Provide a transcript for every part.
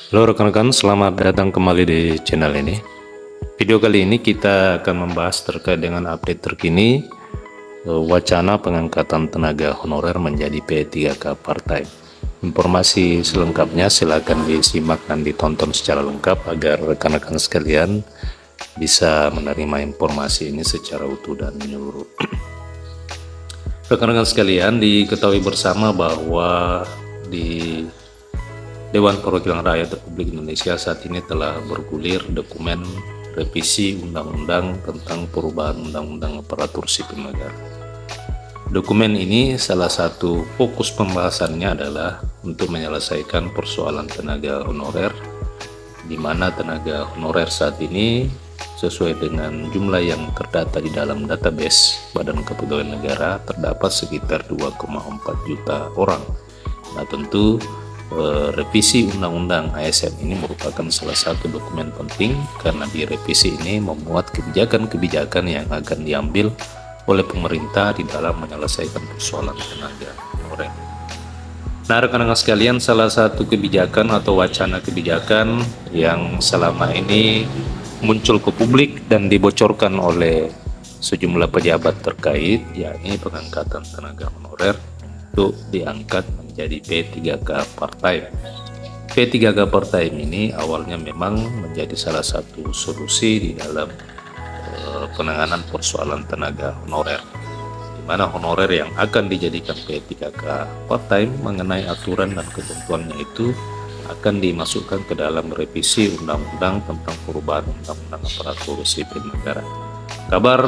Halo rekan-rekan, selamat datang kembali di channel ini. Video kali ini kita akan membahas terkait dengan update terkini wacana pengangkatan tenaga honorer menjadi P3K part-time. Informasi selengkapnya silakan disimak dan ditonton secara lengkap agar rekan-rekan sekalian bisa menerima informasi ini secara utuh dan menyeluruh. Rekan-rekan sekalian, diketahui bersama bahwa di Dewan Perwakilan Rakyat Republik Indonesia saat ini telah bergulir dokumen revisi Undang-Undang tentang perubahan Undang-Undang Aparatur Sipil Negara. Dokumen ini salah satu fokus pembahasannya adalah untuk menyelesaikan persoalan tenaga honorer, di mana tenaga honorer saat ini sesuai dengan jumlah yang terdata di dalam database Badan Kepegawaian Negara terdapat sekitar 2,4 juta orang. Nah, tentu revisi Undang-Undang ASN ini merupakan salah satu dokumen penting karena di revisi ini memuat kebijakan-kebijakan yang akan diambil oleh pemerintah di dalam menyelesaikan persoalan tenaga honorer. Nah, rekan-rekan sekalian, salah satu kebijakan atau wacana kebijakan yang selama ini muncul ke publik dan dibocorkan oleh sejumlah pejabat terkait, yakni pengangkatan tenaga honorer untuk diangkat menjadi P3K part-time. P3K part-time ini awalnya memang menjadi salah satu solusi di dalam penanganan persoalan tenaga honorer, di mana honorer yang akan dijadikan P3K part-time mengenai aturan dan ketentuannya itu akan dimasukkan ke dalam revisi Undang-Undang tentang perubahan Undang-Undang Aparatur Sipil Negara. Kabar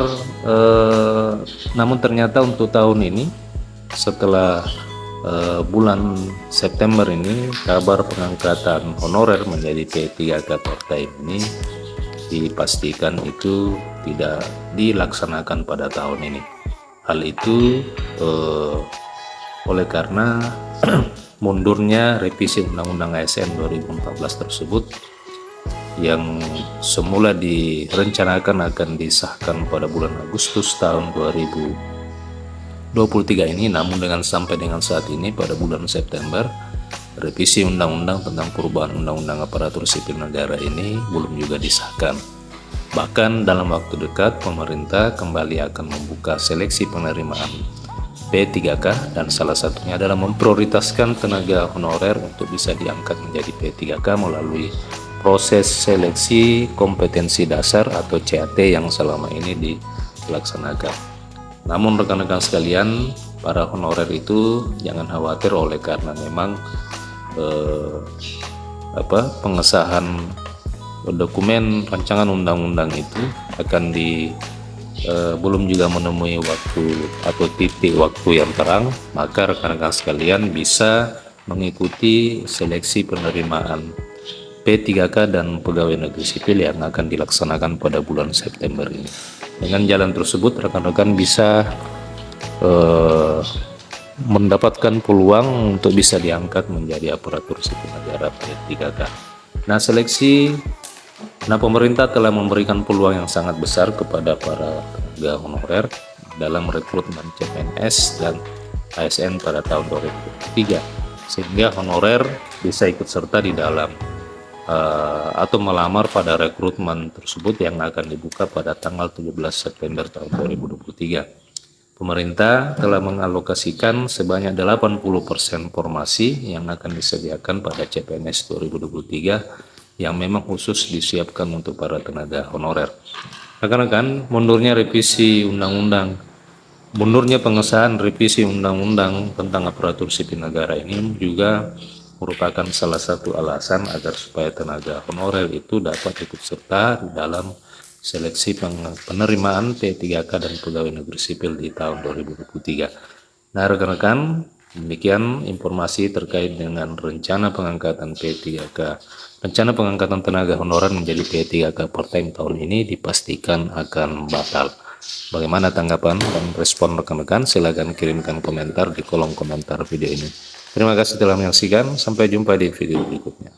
namun ternyata untuk tahun ini setelah bulan September ini, kabar pengangkatan honorer menjadi P3K part-time ini dipastikan itu tidak dilaksanakan pada tahun ini. Hal itu oleh karena mundurnya revisi Undang-Undang ASN 2014 tersebut yang semula direncanakan akan disahkan pada bulan Agustus tahun 2023 ini, namun sampai dengan saat ini pada bulan September revisi Undang-Undang tentang perubahan Undang-Undang Aparatur Sipil Negara ini belum juga disahkan. Bahkan dalam waktu dekat pemerintah kembali akan membuka seleksi penerimaan P3K dan salah satunya adalah memprioritaskan tenaga honorer untuk bisa diangkat menjadi P3K melalui proses seleksi kompetensi dasar atau CAT yang selama ini dilaksanakan. Namun rekan-rekan sekalian, para honorer itu jangan khawatir oleh karena memang pengesahan dokumen rancangan undang-undang itu akan belum juga menemui waktu atau titik waktu yang terang, maka rekan-rekan sekalian bisa mengikuti seleksi penerimaan P3K dan pegawai negeri sipil yang akan dilaksanakan pada bulan September ini. Dengan jalan tersebut, rekan-rekan bisa mendapatkan peluang untuk bisa diangkat menjadi aparatur sipil negara P3K. Nah, pemerintah telah memberikan peluang yang sangat besar kepada para tenaga honorer dalam rekrutmen CPNS dan ASN pada tahun 2023, sehingga honorer bisa ikut serta di dalam atau melamar pada rekrutmen tersebut yang akan dibuka pada tanggal 17 September tahun 2023. Pemerintah telah mengalokasikan sebanyak 80% formasi yang akan disediakan pada CPNS 2023 yang memang khusus disiapkan untuk para tenaga honorer. Rekan-rekan, mundurnya pengesahan revisi Undang-Undang tentang Aparatur Sipil Negara ini juga merupakan salah satu alasan agar supaya tenaga honorer itu dapat ikut serta di dalam seleksi penerimaan P3K dan pegawai negeri sipil di tahun 2023. Nah, rekan-rekan, demikian informasi terkait dengan rencana pengangkatan tenaga honorer menjadi P3K part-time tahun ini dipastikan akan batal. Bagaimana tanggapan dan respon rekan-rekan? Silakan kirimkan komentar di kolom komentar video ini. Terima kasih telah menyaksikan. Sampai jumpa di video berikutnya.